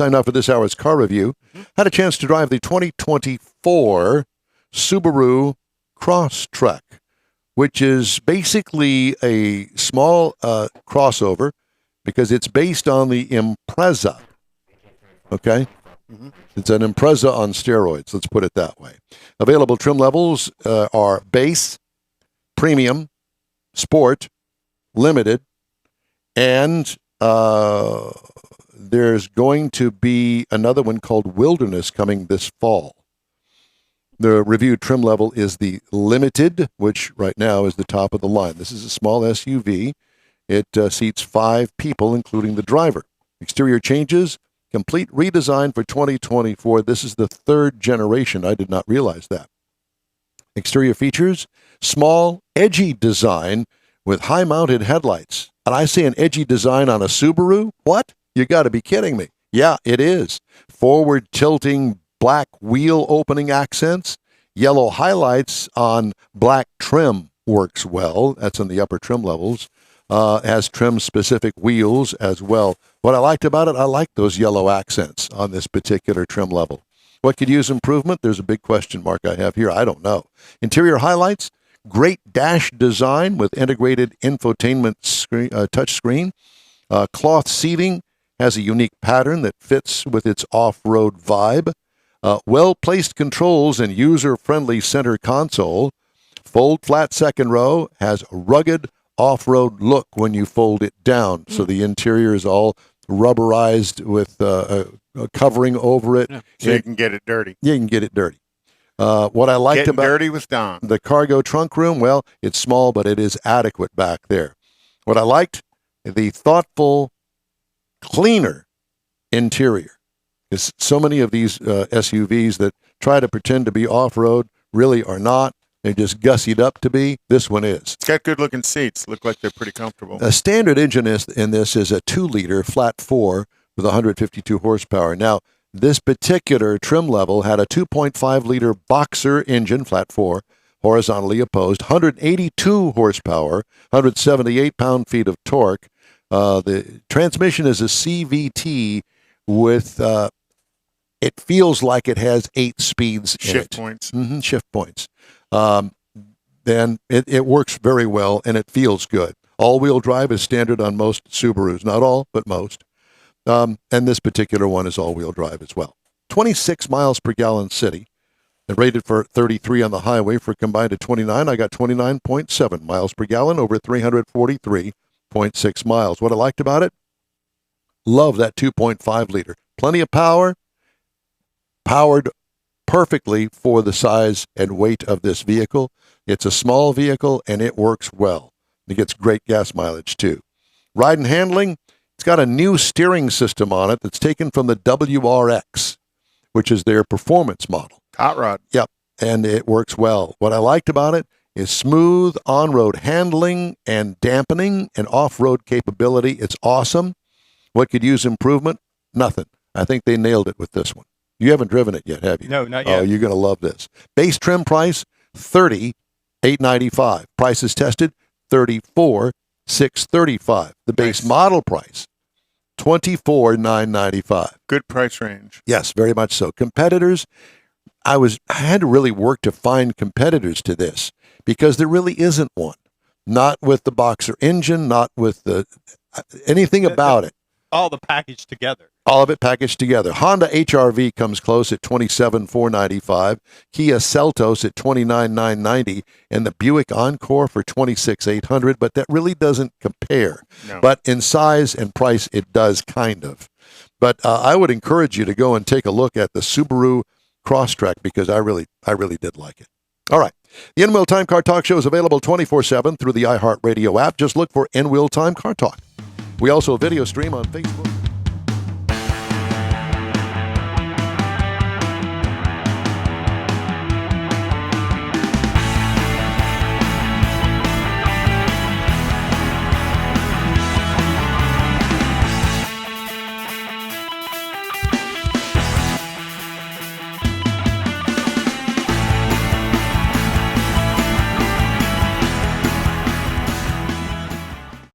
Time now for this hour's car review. Had a chance to drive the 2024 Subaru Crosstrek, which is basically a small crossover because it's based on the Impreza. Okay? It's an Impreza on steroids, let's put it that way. Available trim levels are base, premium, sport, limited, and there's going to be another one called Wilderness coming this fall. The reviewed trim level is the Limited, which right now is the top of the line. This is a small SUV. It seats 5 people, including the driver. Exterior changes, complete redesign for 2024. This is the 3rd generation. I did not realize that. Exterior features, small, edgy design with high-mounted headlights. And I say an edgy design on a Subaru? What? You got to be kidding me. Yeah, it is. Forward-tilting black wheel opening accents. Yellow highlights on black trim works well. That's in the upper trim levels. Has trim-specific wheels as well. What I liked about it, I liked those yellow accents on this particular trim level. What could use improvement? There's a big question mark I have here. I don't know. Interior highlights, great dash design with integrated infotainment touchscreen. Cloth seating has a unique pattern that fits with its off-road vibe. Well-placed controls and user-friendly center console. Fold flat second row has a rugged off-road look when you fold it down. So the interior is all rubberized with a covering over it. Yeah. So you can get it dirty. Yeah, you can get it dirty. What I liked about dirty with Don. The cargo trunk room, well, it's small, but it is adequate back there. What I liked, the thoughtful, cleaner interior. Because so many of these SUVs that try to pretend to be off-road really are not. They're just gussied up to be. This one is. It's got good-looking seats. Look like they're pretty comfortable. A standard engine in this is a 2-liter flat 4 with 152 horsepower. Now, this particular trim level had a 2.5-liter Boxer engine, flat 4, horizontally opposed, 182 horsepower, 178 pound-feet of torque. The transmission is a CVT with, it feels like it has 8 speeds in it. Shift points. Shift points. Then it works very well, and it feels good. All-wheel drive is standard on most Subarus. Not all, but most. And this particular one is all-wheel drive as well. 26 miles per gallon city. And rated for 33 on the highway for a combined of 29. I got 29.7 miles per gallon over 343.6 miles. What I liked about it? Love that 2.5 liter. Plenty of power. Powered perfectly for the size and weight of this vehicle. It's a small vehicle, and it works well. It gets great gas mileage, too. Ride and handling, it's got a new steering system on it that's taken from the WRX, which is their performance model. Hot rod. Yep, and it works well. What I liked about it is smooth on-road handling and dampening and off-road capability. It's awesome. What could use improvement? Nothing. I think they nailed it with this one. You haven't driven it yet, have you? No, not yet. Oh, you're going to love this. Base trim price, $30,895. Prices tested, $34,635. The base model price, $24,995. Good price range. Yes, very much so. Competitors, I had to really work to find competitors to this because there really isn't one. Not with the Boxer engine, not with anything about it. All the package together. All of it packaged together. Honda HR-V comes close at $27,495. Kia Seltos at $29,990. And the Buick Encore for $26,800. But that really doesn't compare. No. But in size and price, it does kind of. But I would encourage you to go and take a look at the Subaru Crosstrek because I really did like it. All right. The N-Wheel Time Car Talk Show is available 24/7 through the iHeart Radio app. Just look for N-Wheel Time Car Talk. We also video stream on Facebook.